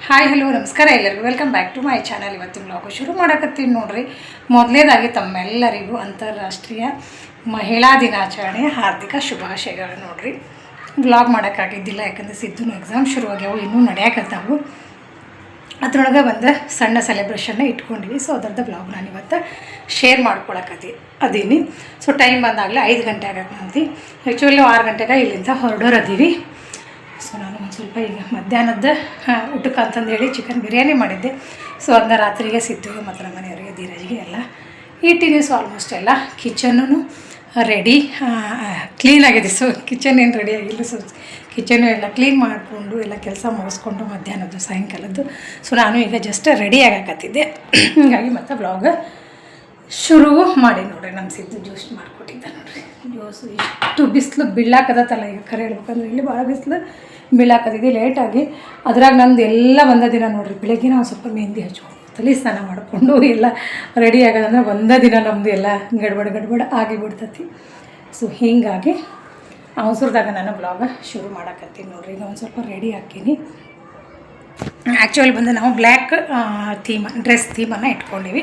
Hi hello ನಮಸ್ಕಾರ ಎಲ್ಲರಿಗೂ welcome back to my channel. ಇವತ್ತಿನ ಬ್ಲಾಗ್ ಶುರು ಮಾಡಕತ್ತೀನಿ ನೋಡ್ರಿ. ಮೊದಲನೇದಾಗಿ ತಮ್ಮೆಲ್ಲರಿಗೂ ಅಂತಾರಾಷ್ಟ್ರೀಯ ಮಹಿಳಾ ದಿನಾಚರಣೆಯ ಹಾರ್ದಿಕ ಶುಭಾಶಯಗಳು ನೋಡ್ರಿ. ಬ್ಲಾಗ್ ಮಾಡೋಕ್ಕಾಗಿದ್ದಿಲ್ಲ ಯಾಕಂದರೆ ಸಿದ್ದುನು ಎಕ್ಸಾಮ್ ಶುರುವಾಗ್ಯಾವು, ಇನ್ನೂ ನಡೆಯಕತ್ತಾವು. ಅದರೊಳಗೆ ಒಂದು ಸಣ್ಣ ಸೆಲೆಬ್ರೇಷನ್ನ ಇಟ್ಕೊಂಡಿವಿ. ಸೊ ಅದರದ್ದು ಬ್ಲಾಗ್ ನಾನು ಇವತ್ತು ಶೇರ್ ಅದೀನಿ. ಸೊ ಟೈಮ್ ಬಂದಾಗಲೇ 5 ಗಂಟೆ ಆಗತ್ತೆ. ಆ್ಯಕ್ಚುಲಿ 6 ಗಂಟೆಗೆ ಇಲ್ಲಿಂದ ಹೊರಡೋರದೀವಿ. ಸೊ ನಾನು ಒಂದು ಸ್ವಲ್ಪ ಈಗ ಮಧ್ಯಾಹ್ನದ ಊಟಕ್ಕೆ ಅಂತಂದು ಹೇಳಿ ಚಿಕನ್ ಬಿರಿಯಾನಿ ಮಾಡಿದ್ದೆ. ಸೊ ಅದನ್ನ ರಾತ್ರಿಗೆ ಸಿದ್ದುಗೆ ಮತ್ತು ನಮ್ಮ ಮನೆಯವರಿಗೆ ಧೀರಜ್ಗೆ ಎಲ್ಲ ಇಟ್ಟಿನಿ. ಸೊ ಆಲ್ಮೋಸ್ಟ್ ಎಲ್ಲ ಕಿಚನ್ನು ರೆಡಿ, ಕ್ಲೀನಾಗಿದೆ. ಸೊ ಕಿಚನ್ ಏನು ರೆಡಿ ಆಗಿಲ್ಲ. ಸೊ ಕಿಚನ್ನು ಎಲ್ಲ ಕ್ಲೀನ್ ಮಾಡಿಕೊಂಡು ಎಲ್ಲ ಕೆಲಸ ಮುಗಿಸ್ಕೊಂಡು ಮಧ್ಯಾಹ್ನದ್ದು ಸಾಯಂಕಾಲದ್ದು. ಸೊ ನಾನು ಈಗ ಜಸ್ಟ್ ರೆಡಿ ಆಗಕತ್ತಿದ್ದೆ. ಹೀಗಾಗಿ ಮತ್ತು ಬ್ಲಾಗ್ ಶುರು ಮಾಡಿ ನೋಡ್ರಿ. ನಮ್ಮ ಸಿದ್ದು ಜ್ಯೂಸ್ ಮಾಡಿಕೊಟ್ಟಿದ್ದ ನೋಡ್ರಿ. ಜ್ಯೂಸು ಇಷ್ಟು ಬಿಸಿಲು ಬೀಳಾಕದತ್ತಲ್ಲ ಈಗ ಖರೆ ಹೇಳ್ಬೇಕಂದ್ರೆ ಇಲ್ಲಿ ಭಾಳ ಬಿಸಿಲು ಬೀಳಾಕತ್ತಿದ್ದೆ ಲೇಟಾಗಿ. ಅದ್ರಾಗ ನಂದು ಎಲ್ಲ ಒಂದೇ ದಿನ ನೋಡ್ರಿ. ಬೆಳಗ್ಗೆ ನಾವು ಸ್ವಲ್ಪ ಮೆಹಂದಿ ಹಚ್ಕೊಂಡು ತಲೆ ಸ್ನಾನ ಮಾಡಿಕೊಂಡು ಎಲ್ಲ ರೆಡಿ ಆಗೋದಂದ್ರೆ ಒಂದೇ ದಿನ ನಮ್ಮದು ಎಲ್ಲ ಗಡ್ಬಡ ಆಗಿಬಿಡ್ತತಿ. ಸೊ ಹೀಗಾಗಿ ಅವಸರದಾಗ ನಾನು ಬ್ಲಾಗ ಶುರು ಮಾಡಕತ್ತೀನಿ ನೋಡ್ರಿ. ಈಗ ಒಂದು ಸ್ವಲ್ಪ ರೆಡಿ ಹಾಕೀನಿ. ಆ್ಯಕ್ಚುಲಿ ಬಂದು ನಾವು ಬ್ಲ್ಯಾಕ್ ಡ್ರೆಸ್ ಥೀಮನ್ನು ಇಟ್ಕೊಂಡಿವಿ.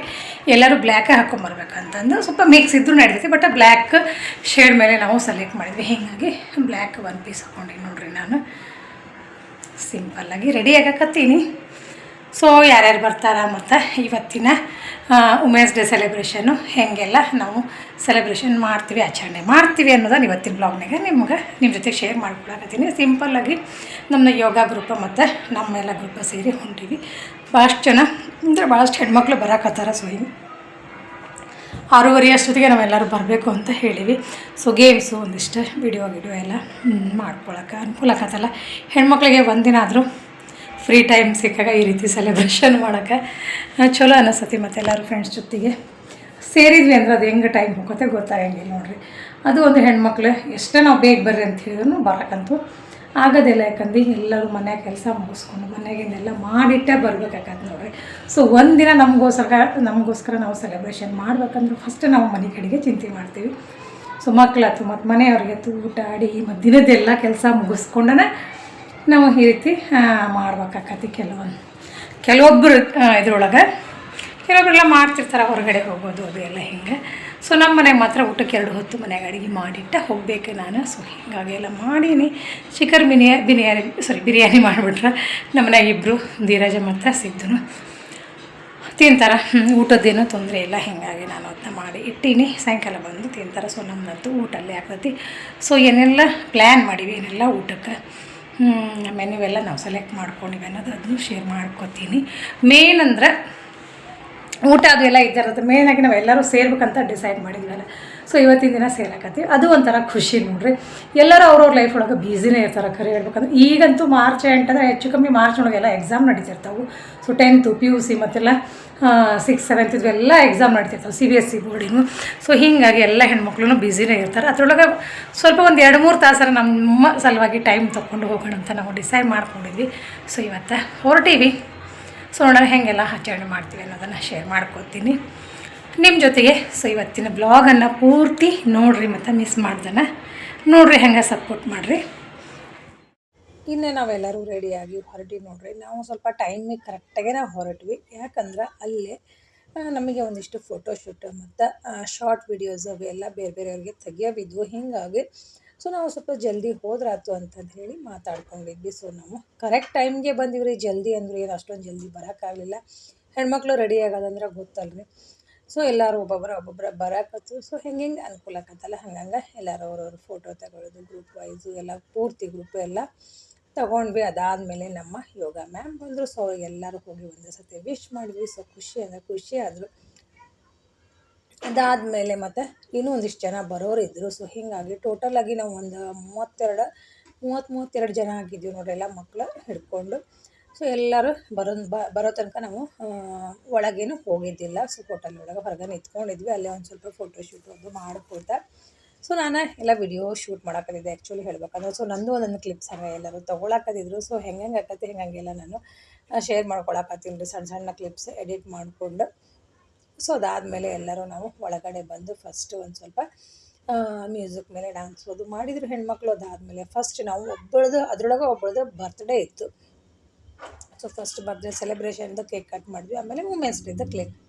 ಎಲ್ಲರೂ ಬ್ಲ್ಯಾಕೇ ಹಾಕ್ಕೊಂಬರ್ಬೇಕಂತಂದು ಸ್ವಲ್ಪ ಮಿಕ್ಸ್ ಇದ್ರೂ ನಡೀತೈತಿ. ಬಟ್ ಬ್ಲ್ಯಾಕ್ ಶೇಡ್ ಮೇಲೆ ನಾವು ಸೆಲೆಕ್ಟ್ ಮಾಡಿದ್ವಿ. ಹೀಗಾಗಿ ಬ್ಲ್ಯಾಕ್ 1 ಪೀಸ್ ಹಾಕ್ಕೊಂಡಿವಿ ನೋಡ್ರಿ. ನಾನು ಸಿಂಪಲ್ಲಾಗಿ ರೆಡಿ ಆಗಕತ್ತೀನಿ. ಸೊ ಯಾರ್ಯಾರು ಬರ್ತಾರ ಮತ್ತು ಇವತ್ತಿನ ವುಮೆನ್ಸ್ ಡೇ ಸೆಲೆಬ್ರೇಷನ್ನು ಹೇಗೆಲ್ಲ ನಾವು ಸೆಲೆಬ್ರೇಷನ್ ಮಾಡ್ತೀವಿ, ಆಚರಣೆ ಮಾಡ್ತೀವಿ ಅನ್ನೋದನ್ನು ಇವತ್ತಿನ ಬ್ಲಾಗ್ನಾಗ ನಿಮ್ಮ ಜೊತೆ ಶೇರ್ ಮಾಡ್ಕೊಳಕತ್ತೀನಿ. ಸಿಂಪಲ್ಲಾಗಿ ನಮ್ಮ ಯೋಗ ಗ್ರೂಪ ಮತ್ತು ನಮ್ಮೆಲ್ಲ ಗ್ರೂಪ ಸೇರಿ ಹೊಂಟೀವಿ. ಭಾಳಷ್ಟು ಜನ ಅಂದರೆ ಭಾಳಷ್ಟು ಹೆಣ್ಮಕ್ಳು ಬರೋಕತ್ತಾರ. ಸೊ 6:30 ಅಷ್ಟೊತ್ತಿಗೆ ನಾವೆಲ್ಲರೂ ಬರಬೇಕು ಅಂತ ಹೇಳಿವಿ. ಸೊ ಗೇಮ್ಸು ಒಂದಿಷ್ಟು ವಿಡಿಯೋ ಎಲ್ಲ ಮಾಡ್ಕೊಳಕ್ಕೆ ಅನುಕೂಲ ಆಗತ್ತಲ್ಲ. ಹೆಣ್ಮಕ್ಳಿಗೆ ಒಂದಿನ ಆದರೂ ಫ್ರೀ ಟೈಮ್ ಸಿಕ್ಕಾಗ ಈ ರೀತಿ ಸೆಲೆಬ್ರೇಷನ್ ಮಾಡೋಕ್ಕೆ ಚಲೋ ಅನ್ನಿಸ್ತತಿ. ಮತ್ತು ಎಲ್ಲರೂ ಫ್ರೆಂಡ್ಸ್ ಜೊತೆಗೆ ಸೇರಿದ್ವಿ ಅಂದ್ರೆ ಅದು ಹೆಂಗೆ ಟೈಮ್ ಹೋಗುತ್ತೆ ಗೊತ್ತಾಗಂಗಿಲ್ಲ ನೋಡಿರಿ. ಅದು ಒಂದು ಹೆಣ್ಮಕ್ಳು ಎಷ್ಟೇ ನಾವು ಬೇಗ ಬರ್ರಿ ಅಂತ ಹೇಳಿದ್ರು ಬರೋಕ್ಕಂತೂ ಆಗೋದಿಲ್ಲ. ಯಾಕಂದ್ರೆ ಎಲ್ಲರೂ ಮನ್ಯಾಗ ಕೆಲಸ ಮುಗಿಸ್ಕೊಂಡು ಮನೆಗಿಂದೆಲ್ಲ ಮಾಡಿಟ್ಟೇ ಬರ್ಬೇಕಾಗತ್ತೆ ನೋಡಿರಿ. ಸೊ ಒಂದಿನ ನಮಗೋಸ್ಕರ ನಾವು ಸೆಲೆಬ್ರೇಷನ್ ಮಾಡ್ಬೇಕಂದ್ರೆ ಫಸ್ಟ್ ನಾವು ಮನೆ ಕಡೆಗೆ ಚಿಂತೆ ಮಾಡ್ತೀವಿ. ಸೊ ಮಕ್ಕಳಾಯ್ತು ಮತ್ತು ಮನೆಯವ್ರಿಗೆ ಊಟ ಅಡಿಗೆ ಮತ್ತು ದಿನದ್ದೆಲ್ಲ ಕೆಲಸ ಮುಗಿಸ್ಕೊಂಡೇ ನಾವು ಈ ರೀತಿ ಮಾಡ್ಬೇಕಾಕತಿ. ಕೆಲವೊಬ್ಬರು ಇದ್ರೊಳಗೆ ಕೆಲವೊಬ್ಬರೆಲ್ಲ ಮಾಡ್ತಿರ್ತಾರೆ ಹೊರಗಡೆ ಹೋಗೋದು ಅದು ಎಲ್ಲ ಹಿಂಗೆ. ಸೊ ನಮ್ಮ ಮನೆಗೆ ಮಾತ್ರ ಊಟಕ್ಕೆ 2 ಹೊತ್ತು ಮನೆಯಾಗ ಅಡುಗೆ ಮಾಡಿಟ್ಟು ಹೋಗಬೇಕು ನಾನು. ಸೊ ಹೀಗಾಗಿ ಎಲ್ಲ ಮಾಡೀನಿ. ಚಿಕನ್ ಬಿರಿಯಾನಿ ಮಾಡಿಬಿಟ್ರೆ ನಮ್ಮ ಮನೆಯಾಗ ಇಬ್ಬರು ಧೀರಜ ಮತ್ತು ಸಿದ್ದುನು ತಿಂತಾರೆ. ಊಟದ್ದೇನೂ ತೊಂದರೆ ಇಲ್ಲ. ಹೀಗಾಗಿ ನಾನು ಅದನ್ನ ಮಾಡಿ ಇಟ್ಟೀನಿ. ಸಾಯಂಕಾಲ ಬಂದು ತಿಂತಾರೆ. ಸೊ ನಮ್ಮದು ಊಟ ಅಲ್ಲೇ ಆಗ್ತೈತಿ. ಸೊ ಏನೆಲ್ಲ ಪ್ಲ್ಯಾನ್ ಮಾಡೀವಿ, ಏನೆಲ್ಲ ಊಟಕ್ಕೆ ಮೆನ್ಯೂ ಎಲ್ಲ ನಾವು ಸೆಲೆಕ್ಟ್ ಮಾಡ್ಕೊಂಡಿವಿ ಅನ್ನೋದು ಅದನ್ನು ಶೇರ್ ಮಾಡ್ಕೊತೀನಿ. ಮೇನ್ ಅಂದ್ರೆ ಊಟ ಅದೆಲ್ಲ ಇದ್ದಾರದು ಮೇನಾಗಿ ನಾವು ಎಲ್ಲರೂ ಸೇರ್ಬೇಕಂತ ಡಿಸೈಡ್ ಮಾಡಿದ್ವಲ್ಲ. ಸೊ ಇವತ್ತಿನ ದಿನ ಸೇರಾಕತ್ತೀವಿ. ಅದು ಒಂಥರ ಖುಷಿ ನೋಡ್ರಿ. ಎಲ್ಲರೂ ಅವ್ರವ್ರ ಲೈಫ್ ಒಳಗೆ ಬ್ಯುಸಿನೇ ಇರ್ತಾರೆ ಖರೆ ಹೇಳ್ಬೇಕಂದ್ರೆ. ಈಗಂತೂ ಮಾರ್ಚ್ ಎಂಟ್ ಅಂದರೆ ಹೆಚ್ಚು ಕಮ್ಮಿ ಮಾರ್ಚ್ ಒಳಗೆಲ್ಲ ಎಕ್ಸಾಮ್ ನಡೀತಿರ್ತಾವೆ. ಸೊ 10th PUC ಮತ್ತೆಲ್ಲ 6th 7th ಇವೆಲ್ಲ ಎಕ್ಸಾಮ್ ನಡೀತಿರ್ತಾವೆ, CBSE ಬೋರ್ಡಿನು. ಸೊ ಹೀಗಾಗಿ ಎಲ್ಲ ಹೆಣ್ಮಕ್ಳು ಬ್ಯುಸಿನೇ ಇರ್ತಾರೆ. ಅದ್ರೊಳಗೆ ಸ್ವಲ್ಪ ಒಂದು 2-3 ತಾಸರ ನಮ್ಮ ಸಲುವಾಗಿ ಟೈಮ್ ತೊಗೊಂಡು ಹೋಗೋಣ ಅಂತ ನಾವು ಡಿಸೈಡ್ ಮಾಡ್ಕೊಂಡಿದ್ವಿ. ಸೊ ಇವತ್ತು ಹೊರಟೀವಿ. ಸೊ ನೋಡೋಣ ಹೇಗೆಲ್ಲ ಆಚರಣೆ ಮಾಡ್ತೀವಿ ಅನ್ನೋದನ್ನು ಶೇರ್ ಮಾಡ್ಕೊತೀನಿ ನಿಮ್ಮ ಜೊತೆಗೆ. ಸೊ ಇವತ್ತಿನ ಬ್ಲಾಗನ್ನು ಪೂರ್ತಿ ನೋಡಿರಿ ಮತ್ತು ಮಿಸ್ ಮಾಡ್ದನ ನೋಡಿರಿ, ಹೆಂಗೆ ಸಪೋರ್ಟ್ ಮಾಡಿರಿ. ಇನ್ನು ನಾವೆಲ್ಲರೂ ರೆಡಿಯಾಗಿ ಹೊರಟಿವಿ ನೋಡ್ರಿ. ನಾವು ಸ್ವಲ್ಪ ಟೈಮಿಗೆ ಕರೆಕ್ಟಾಗೆ ನಾವು ಹೊರಟ್ವಿ. ಯಾಕಂದ್ರೆ ಅಲ್ಲೇ ನಮಗೆ ಒಂದಿಷ್ಟು ಫೋಟೋಶೂಟ್ ಮತ್ತು ಶಾರ್ಟ್ ವಿಡಿಯೋಸ್ ಅವೆಲ್ಲ ಬೇರೆ ಬೇರೆಯವ್ರಿಗೆ ತೆಗಿಯೋವಿದ್ವು. ಹೀಗಾಗಿ ಸೊ ನಾವು ಸ್ವಲ್ಪ ಜಲ್ದಿ ಹೋದ್ರಾತು ಅಂತಂದು ಹೇಳಿ ಮಾತಾಡ್ಕೊಂಡಿದ್ವಿ. ಸೊ ನಾವು ಕರೆಕ್ಟ್ ಟೈಮ್ಗೆ ಬಂದಿವ್ರಿ. ಜಲ್ದಿ ಅಂದ್ರೆ ಏನು ಅಷ್ಟೊಂದು ಜಲ್ದಿ ಬರೋಕ್ಕಾಗಲಿಲ್ಲ. ಹೆಣ್ಮಕ್ಳು ರೆಡಿ ಆಗೋದಂದ್ರೆ ಗೊತ್ತಲ್ರಿ. ಸೊ ಎಲ್ಲರೂ ಒಬ್ಬೊಬ್ಬರ ಬರೋಕತ್ತು. ಸೊ ಹೆಂಗೆ ಅನುಕೂಲ ಆಕತ್ತಲ್ಲ ಹಂಗಂಗೆ ಎಲ್ಲರೂ ಅವ್ರವ್ರ ಫೋಟೋ ತಗೊಳ್ಳೋದು ಗ್ರೂಪ್ ವೈಸು ಎಲ್ಲ ಪೂರ್ತಿ ಗ್ರೂಪ್ ಎಲ್ಲ ತೊಗೊಂಡ್ವಿ. ಅದಾದಮೇಲೆ ನಮ್ಮ ಯೋಗ ಮ್ಯಾಮ್ ಬಂದರು. ಸೊ ಎಲ್ಲರೂ ಹೋಗಿ ಒಂದೇ ಸತಿ ವಿಶ್ ಮಾಡಿದ್ವಿ. ಸೊ ಖುಷಿ ಆದರು. ಅದಾದಮೇಲೆ ಮತ್ತು ಇನ್ನೂ ಒಂದಿಷ್ಟು ಜನ ಬರೋರಿದ್ದರು. ಸೊ ಹೀಗಾಗಿ ಟೋಟಲಾಗಿ ನಾವು ಒಂದು 32 ಜನ ಆಗಿದ್ವಿ ನೋಡ್ರಿ, ಎಲ್ಲ ಮಕ್ಕಳು ಹಿಡ್ಕೊಂಡು. ಸೊ ಎಲ್ಲರೂ ಬರೋ ತನಕ ನಾವು ಒಳಗೇನು ಹೋಗಿದ್ದಿಲ್ಲ. ಸೊ ಟೋಟಲ್ ಒಳಗೆ ಹೊರಗೆ ನಿಂತ್ಕೊಂಡಿದ್ವಿ. ಅಲ್ಲೇ ಒಂದು ಸ್ವಲ್ಪ ಫೋಟೋಶೂಟ್ ಅದು ಮಾಡ್ಕೊಳ್ತಾ. ಸೊ ನಾನು ಎಲ್ಲ ವಿಡಿಯೋ ಶೂಟ್ ಮಾಡೋಕತ್ತಿದ್ದೆ ಆ್ಯಕ್ಚುಲಿ ಹೇಳ್ಬೇಕಂದ್ರೆ. ಸೊ ನಂದು ಒಂದೊಂದು ಕ್ಲಿಪ್ಸ್ ಹಂಗೆ ಎಲ್ಲರೂ ತೊಗೊಳಕತ್ತಿದ್ರು. ಸೊ ಹೆಂಗೆ ಆಕತಿ ಹಂಗೆಲ್ಲ ನಾನು ಶೇರ್ ಮಾಡ್ಕೊಳಕತ್ತೀನಿ ರೀ, ಸಣ್ಣ ಕ್ಲಿಪ್ಸ್ ಎಡಿಟ್ ಮಾಡಿಕೊಂಡು. ಸೊ ಅದಾದಮೇಲೆ ಎಲ್ಲರೂ ನಾವು ಒಳಗಡೆ ಬಂದು ಫಸ್ಟು ಒಂದು ಸ್ವಲ್ಪ ಮ್ಯೂಸಿಕ್ ಮೇಲೆ ಡ್ಯಾನ್ಸ್ ಅದು ಮಾಡಿದ್ರು ಹೆಣ್ಮಕ್ಳು. ಅದಾದಮೇಲೆ ಫಸ್ಟ್ ನಾವು ಒಬ್ಬಳದು ಬರ್ತ್ಡೇ ಇತ್ತು. So so first birthday ಸೆಲೆಬ್ರೇಷನ್ದು cake cut ಮಾಡಿದ್ವಿ, ಆಮೇಲೆ ವುಮೆನ್ಸ್ ಡೇದು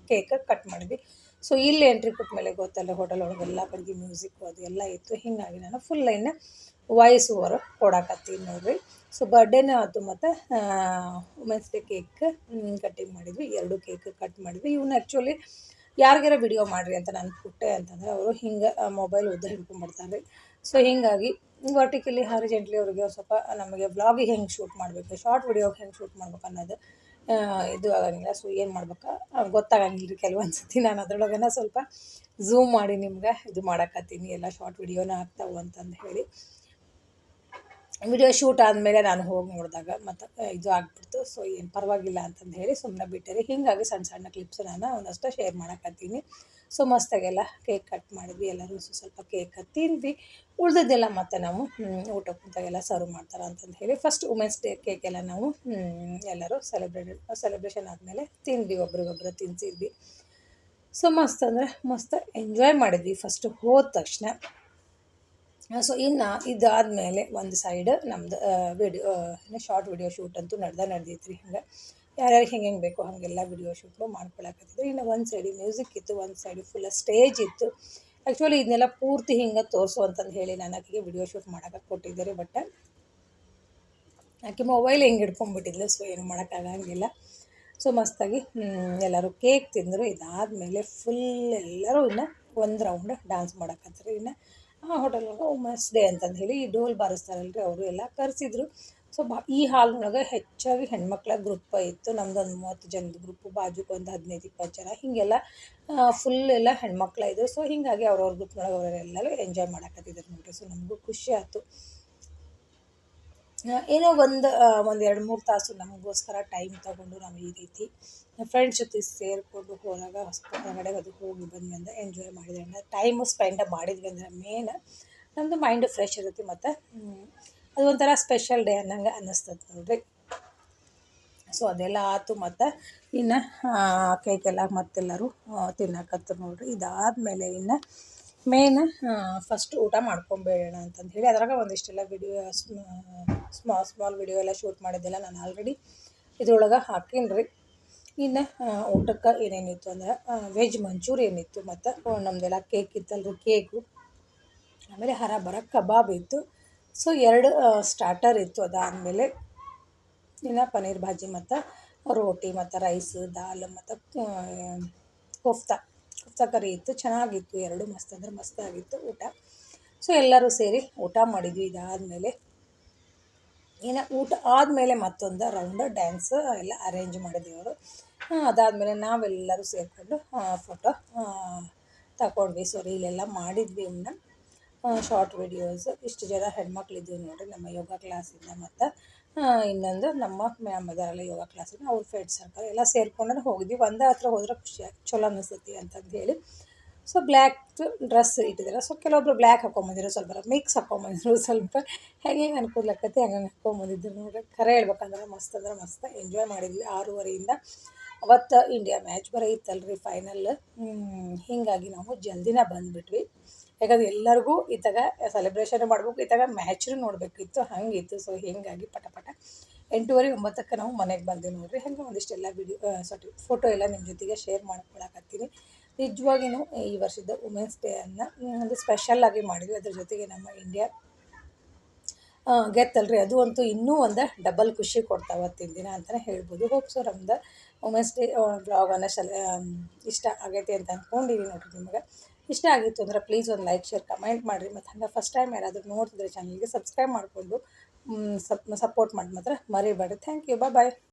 ಕೇಕ್ ಕಟ್ ಮಾಡಿದ್ವಿ. ಸೊ ಇಲ್ಲಿ ಎಂಟ್ರಿ ಕೊಟ್ಟ ಮೇಲೆ ಗೊತ್ತಲ್ಲ, ಹೋಟೆಲ್ ಒಳಗೆ ಎಲ್ಲ ಕಡೆಗೆ ಮ್ಯೂಸಿಕ್ಕು ಅದು ಎಲ್ಲ ಇತ್ತು. ಹೀಗಾಗಿ ನಾನು ಫುಲ್ ಲೈನ್ ವಾಯ್ಸ್ ಓವರ್ ಕೊಡಾಕತ್ತೀನಿ ನೋಡಿರಿ. ಸೊ ಬರ್ಡೇನೂ ಆಯಿತು ಮತ್ತು ವುಮೆನ್ಸ್ ಡೇ ಕೇಕ್ ಕಟ್ಟಿಂಗ್ ಮಾಡಿದ್ವಿ. 2 ಕೇಕ್ ಕಟ್ ಮಾಡಿದ್ವಿ. ಇವನ್ನ ಆ್ಯಕ್ಚುಲಿ ಯಾರಿಗಾರ ವಿಡಿಯೋ ಮಾಡಿರಿ ಅಂತ ನಾನು ಕೊಟ್ಟೆ ಅಂತಂದರೆ ಅವರು ಹಿಂಗೆ ಮೊಬೈಲ್ ಉದ್ದ ಹಿಡ್ಕೊಂಡ್ಬಿಡ್ತಾರೆ. ಸೊ ಹೀಗಾಗಿ ವರ್ಟಿಕಲಿ ಹಾರಿಜೆಂಟ್ಲಿ ಅವ್ರಿಗೆ ಸ್ವಲ್ಪ ನಮಗೆ ವ್ಲಾಗಿಗೆ ಹೆಂಗೆ ಶೂಟ್ ಮಾಡಬೇಕು, ಶಾರ್ಟ್ ವಿಡಿಯೋಗೆ ಹೆಂಗೆ ಶೂಟ್ ಮಾಡ್ಬೇಕು ಅನ್ನೋದು ಇದು ಆಗಂಗಿಲ್ಲ. ಸೊ ಏನು ಮಾಡ್ಬೇಕು ಗೊತ್ತಾಗಂಗಿಲ್ಲ ರೀ ಕೆಲವೊಂದು ಸತಿ. ನಾನು ಅದ್ರೊಳಗನ ಸ್ವಲ್ಪ ಝೂಮ್ ಮಾಡಿ ನಿಮ್ಗೆ ಇದು ಮಾಡಕತ್ತೀನಿ, ಎಲ್ಲ ಶಾರ್ಟ್ ವಿಡಿಯೋನ ಆಗ್ತಾವೆ ಅಂತಂದು ಹೇಳಿ. ವಿಡಿಯೋ ಶೂಟ್ ಆದಮೇಲೆ ನಾನು ಹೋಗಿ ನೋಡಿದಾಗ ಮತ್ತು ಇದು ಆಗಿಬಿಡ್ತು. ಸೊ ಏನು ಪರವಾಗಿಲ್ಲ ಅಂತಂದು ಹೇಳಿ ಸುಮ್ಮನೆ ಬಿಟ್ಟೆ. ಹೀಗಾಗಿ ಸಣ್ಣ ಸಣ್ಣ ಕ್ಲಿಪ್ಸ್ ನಾನು ಒಂದಷ್ಟು ಶೇರ್ ಮಾಡಕತ್ತೀನಿ. ಸೊ ಮಸ್ತಾಗೆಲ್ಲ ಕೇಕ್ ಕಟ್ ಮಾಡಿದ್ವಿ, ಎಲ್ಲರೂ ಸ್ವಲ್ಪ ಕೇಕ್ ತಿಂದ್ವಿ. ಉಳಿದಿದ್ದೆಲ್ಲ ಮತ್ತು ನಾವು ಊಟ ಕುಂತಾಗೆಲ್ಲ ಸರ್ವ್ ಮಾಡ್ತಾರೆ ಅಂತಂದು ಹೇಳಿ ಫಸ್ಟ್ ವುಮೆನ್ಸ್ ಡೇ ಕೇಕೆಲ್ಲ ನಾವು ಎಲ್ಲರೂ ಸೆಲೆಬ್ರೇಷನ್ ಆದಮೇಲೆ ತಿಂದ್ವಿ, ಒಬ್ರಿಗೊಬ್ರು ತಿನ್ಸಿದ್ವಿ. ಸೊ ಮಸ್ತ್ ಅಂದರೆ ಮಸ್ತ್ ಎಂಜಾಯ್ ಮಾಡಿದ್ವಿ ಫಸ್ಟು ಹೋದ ತಕ್ಷಣ. ಸೊ ಇನ್ನು ಇದಾದಮೇಲೆ ಒಂದು ಸೈಡ್ ನಮ್ಮದು ವಿಡಿಯೋ ಶಾರ್ಟ್ ವಿಡಿಯೋ ಶೂಟ್ ಅಂತೂ ನಡೆದೈತ್ರಿ. ಹಿಂಗೆ ಯಾರ್ಯಾರಿಗೆ ಹೆಂಗೆ ಬೇಕೋ ಹಾಗೆಲ್ಲ ವಿಡಿಯೋ ಶೂಟ್ನು ಮಾಡ್ಕೊಳಕತ್ತಿದ್ರು. ಇನ್ನು ಒಂದು ಸೈಡ್ ಮ್ಯೂಸಿಕ್ ಇತ್ತು, ಒಂದು ಸೈಡ್ ಫುಲ್ ಸ್ಟೇಜ್ ಇತ್ತು. ಆ್ಯಕ್ಚುಲಿ ಇದನ್ನೆಲ್ಲ ಪೂರ್ತಿ ಹಿಂಗೆ ತೋರಿಸು ಅಂತಂದು ಹೇಳಿ ನಾನು ಆಕೆಗೆ ವಿಡಿಯೋ ಶೂಟ್ ಮಾಡೋಕೆ ಕೊಟ್ಟಿದ್ದೆ. ಬಟ್ ಆಕೆ ಮೊಬೈಲ್ ಹಿಂಗೆ ಹಿಡ್ಕೊಂಡ್ಬಿಟ್ಟಿದ್ಲು. ಸೊ ಏನು ಮಾಡೋಕ್ಕಾಗಂಗಿಲ್ಲ. ಸೊ ಮಸ್ತಾಗಿ ಎಲ್ಲರೂ ಕೇಕ್ ತಿಂದರು. ಇದಾದಮೇಲೆ ಫುಲ್ ಎಲ್ಲರೂ ಇನ್ನು ಒಂದು ರೌಂಡ್ ಡ್ಯಾನ್ಸ್ ಮಾಡಕತ್ತಾರೆ. ಇನ್ನು ಹೋಟೆಲ್ ಒಳಗೆ ವುಮೆನ್ಸ್ ಡೇ ಅಂತಂದು ಹೇಳಿ ಈ ಡೋಲ್ ಬಾರಿಸ್ತಾರಲ್ರಿ ಅವರು ಎಲ್ಲ ಕರೆಸಿದ್ರು. ಸೊ ಈ ಹಾಲ್ನೊಳಗೆ ಹೆಚ್ಚಾಗಿ ಹೆಣ್ಮಕ್ಳ ಗ್ರೂಪ್ ಇತ್ತು. ನಮ್ದೊಂದು 30 ಜನದ ಗ್ರೂಪು, ಬಾಜುಗೆ ಒಂದು 15-20 ಜನ ಹೀಗೆಲ್ಲ ಫುಲ್ ಎಲ್ಲ ಹೆಣ್ಮಕ್ಳ ಇದ್ರು. ಸೊ ಹೀಗಾಗಿ ಅವ್ರವ್ರ ಗ್ರೂಪ್ನೊಳಗೆ ಅವರೆಲ್ಲರೂ ಎಂಜಾಯ್ ಮಾಡಕತ್ತಿದ್ರು ನೋಡಿರಿ. ಸೊ ನಮಗೂ ಖುಷಿ ಆಯ್ತು. ಏನೋ ಒಂದು 2-3 ತಾಸು ನಮಗೋಸ್ಕರ ಟೈಮ್ ತೊಗೊಂಡು ನಾವು ಈ ರೀತಿ ಫ್ರೆಂಡ್ಸ್ ಜೊತೆ ಸೇರಿಕೊಂಡು ಹೊರಗಡೆ ಅದು ಹೋಗಿ ಬಂದ್ವಿ ಅಂದರೆ ಎಂಜಾಯ್ ಮಾಡಿದ್ವಿ ಅಂದರೆ ಟೈಮು ಸ್ಪೆಂಡ್ ಮಾಡಿದ್ವಿ ಅಂದರೆ ಮೇನ್ ನಮ್ಮದು ಮೈಂಡು ಫ್ರೆಶ್ ಇರುತ್ತೆ. ಮತ್ತು ಅದು ಒಂಥರ ಸ್ಪೆಷಲ್ ಡೇ ಅನ್ನಂಗೆ ಅನ್ನಿಸ್ತದೆ ನೋಡಿರಿ. ಸೊ ಅದೆಲ್ಲ ಆಯ್ತು. ಮತ್ತು ಇನ್ನು ಕೇಕೆಲ್ಲ ಮತ್ತೆಲ್ಲರೂ ತಿನ್ನಕತ್ತರು ನೋಡಿರಿ. ಇದಾದಮೇಲೆ ಇನ್ನು ಮೇನ್ ಫಸ್ಟ್ ಊಟ ಮಾಡ್ಕೊಂಬೇಡೋಣ ಅಂತಂದು ಹೇಳಿ ಅದ್ರಾಗ ಒಂದಿಷ್ಟೆಲ್ಲ ವಿಡಿಯೋ ಸ್ಮಾಲ್ ವಿಡಿಯೋ ಎಲ್ಲ ಶೂಟ್ ಮಾಡಿದ್ದೆಲ್ಲ ನಾನು ಆಲ್ರೆಡಿ ಇದ್ರೊಳಗೆ ಹಾಕೀನಿ ರೀ. ಇನ್ನು ಊಟಕ್ಕೆ ಏನೇನಿತ್ತು ಅಂದ್ರೆ ವೆಜ್ ಮಂಚೂರಿಯನ್ ಇತ್ತು, ಮತ್ತು ನಮ್ಮದೆಲ್ಲ ಕೇಕ್ ಇತ್ತಲ್ರಿ, ಕೇಕು, ಆಮೇಲೆ ಹರಬರ ಕಬಾಬ್ ಇತ್ತು. ಸೊ 2 ಸ್ಟಾರ್ಟರ್ ಇತ್ತು. ಅದಾದಮೇಲೆ ಇನ್ನು ಪನ್ನೀರ್ ಭಾಜಿ ಮತ್ತು ರೋಟಿ ಮತ್ತು ರೈಸು, ದಾಲ್ ಮತ್ತು ಕೋಫ್ತಾ ಕರಿ ಇತ್ತು. ಚೆನ್ನಾಗಿತ್ತು, 2 ಮಸ್ತ್ ಅಂದರೆ ಮಸ್ತಾಗಿತ್ತು ಊಟ. ಸೊ ಎಲ್ಲರೂ ಸೇರಿ ಊಟ ಮಾಡಿದ್ವಿ. ಇದಾದಮೇಲೆ ಇನ್ನು ಊಟ ಆದಮೇಲೆ ಮತ್ತೊಂದು ರೌಂಡ್ ಡ್ಯಾನ್ಸ್ ಎಲ್ಲ ಅರೇಂಜ್ ಮಾಡಿದ್ವಿ ಅವರು. ಅದಾದಮೇಲೆ ನಾವೆಲ್ಲರೂ ಸೇರಿಕೊಂಡು ಫೋಟೋ ತಗೊಂಡ್ವಿ. ಸೊ ರೀಲೆಲ್ಲ ಮಾಡಿದ್ವಿ. ಇವನ್ನ ಶಾರ್ಟ್ ವಿಡಿಯೋಸ್ ಇಷ್ಟು ಜನ ಹೆಣ್ಮಕ್ಳಿದ್ದೀವಿ ನೋಡಿರಿ ನಮ್ಮ ಯೋಗ ಕ್ಲಾಸಿಂದ. ಮತ್ತು ಇನ್ನೊಂದು ನಮ್ಮ ಮ್ಯಾಮ್ ಇದಾರಲ್ಲ ಯೋಗ ಕ್ಲಾಸಿಂದ, ಅವ್ರ ಫ್ರೆಂಡ್ ಸರ್ಕಲ್ ಎಲ್ಲ ಸೇರ್ಕೊಂಡು ಹೋಗಿದ್ವಿ. ಒಂದೇ ಹತ್ರ ಹೋದ್ರೆ ಖುಷಿಯಾಗಿ ಚಲೋ ಅನಿಸ್ತೈತಿ ಅಂತಂದು ಹೇಳಿ. ಸೊ ಬ್ಲ್ಯಾಕ್ ಡ್ರೆಸ್ ಇಟ್ಟಿದ್ದಾರೆ. ಸೊ ಕೆಲವೊಬ್ರು ಬ್ಲ್ಯಾಕ್ ಹಾಕ್ಕೊಂಬಂದಿದ್ರು, ಸ್ವಲ್ಪ ಮಿಕ್ಸ್ ಹಾಕ್ಕೊಂಬಂದಿದ್ರು, ಸ್ವಲ್ಪ ಹೆಂಗೆ ಅನುಕೂಲಕ್ಕೈತಿ ಹಂಗೆ ಹಾಕ್ಕೊಂಬಂದಿದ್ರು ನೋಡ್ರಿ. ಖರೆ ಹೇಳ್ಬೇಕಂದ್ರೆ ಮಸ್ತ್ ಅಂದ್ರೆ ಮಸ್ತ್ ಎಂಜಾಯ್ ಮಾಡಿದ್ವಿ. 6:30 ಅವತ್ತು ಇಂಡಿಯಾ ಮ್ಯಾಚ್ ಬರೋ ಇತ್ತಲ್ರಿ ಫೈನಲ್. ಹೀಗಾಗಿ ನಾವು ಜಲ್ದಿನ ಬಂದುಬಿಟ್ವಿ. ಯಾಕಂದ್ರೆ ಎಲ್ಲರಿಗೂ ಇತ್ತಾಗ ಸೆಲೆಬ್ರೇಷನ್ ಮಾಡ್ಬೇಕು, ಇತ್ತಾಗ ಮ್ಯಾಚ್ನು ನೋಡಬೇಕಿತ್ತು, ಹಂಗಿತ್ತು. ಸೊ ಹೀಗಾಗಿ ಪಟ 8:30-9ಕ್ಕೆ ನಾವು ಮನೆಗೆ ಬಂದ್ವಿ ನೋಡಿರಿ. ಹಾಗೆ ಒಂದಿಷ್ಟೆಲ್ಲ ಫೋಟೋ ಎಲ್ಲ ನಿಮ್ಮ ಜೊತೆಗೆ ಶೇರ್ ಮಾಡ್ಕೊಳಕತ್ತೀನಿ. ನಿಜವಾಗಿಯೂ ಈ ವರ್ಷದ ವುಮೆನ್ಸ್ ಡೇ ಅನ್ನು ಒಂದು ಸ್ಪೆಷಲ್ಲಾಗಿ ಮಾಡಿದ್ವಿ. ಅದ್ರ ಜೊತೆಗೆ ನಮ್ಮ ಇಂಡಿಯಾ ಗೆತ್ತಲ್ರಿ, ಅದು ಅಂತೂ ಇನ್ನೂ ಒಂದು ಡಬಲ್ ಖುಷಿ ಕೊಡ್ತಾ ಅವತ್ತಿನ ದಿನ ಅಂತಲೇ ಹೇಳ್ಬೋದು. ಹೋಪ್ ಸೊ ನಮ್ದು ವುಮೆನ್ಸ್ ಡೇ ಬ್ಲಾಗನ್ನು ಇಷ್ಟ ಆಗೈತಿ ಅಂತ ಅಂದ್ಕೊಂಡಿವಿ ನೋಡಿರಿ. ನಿಮಗೆ ಇಷ್ಟ ಆಗಿತ್ತು ಅಂದರೆ ಪ್ಲೀಸ್ ಒಂದು ಲೈಕ್, ಶೇರ್, ಕಮೆಂಟ್ ಮಾಡಿರಿ. ಮತ್ತು ಹಂಗೆ ಫಸ್ಟ್ ಟೈಮ್ ಯಾರಾದರೂ ನೋಡ್ತಿದ್ರೆ ಚಾನಲ್ಗೆ ಸಬ್ಸ್ಕ್ರೈಬ್ ಮಾಡಿಕೊಂಡು ಸಪೋರ್ಟ್ ಮಾಡಿ ಮಾತ್ರ ಮರಿಬೇಡ್ರಿ. Thank you, bye.